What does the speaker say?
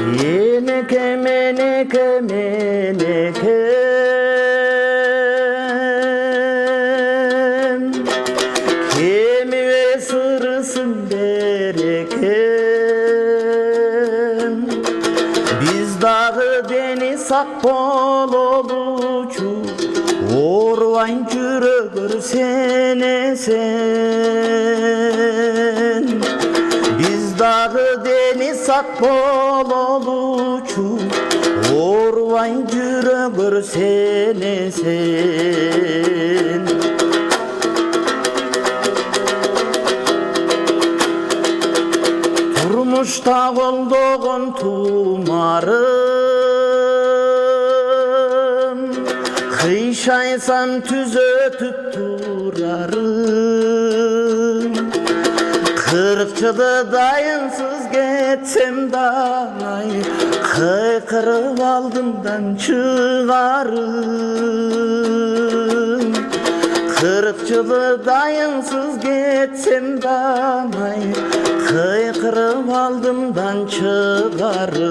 Meneke meneke meneke kemi ve sırısın berekem. Biz dağı deniz akbol olucu orvan cürögür sene sen. Biz dağı deniz akbol olucu orvan cürögür sene sen. Turmuşta olduğun tumarım, kıyşaysam tüzötüp durarım. Kırıkçılı dayınsız geçsem danay, kıykırıp aldımdan çıkarım. Kırıkçılı dayınsız geçsem danay, kıykırıp aldımdan çıkarım.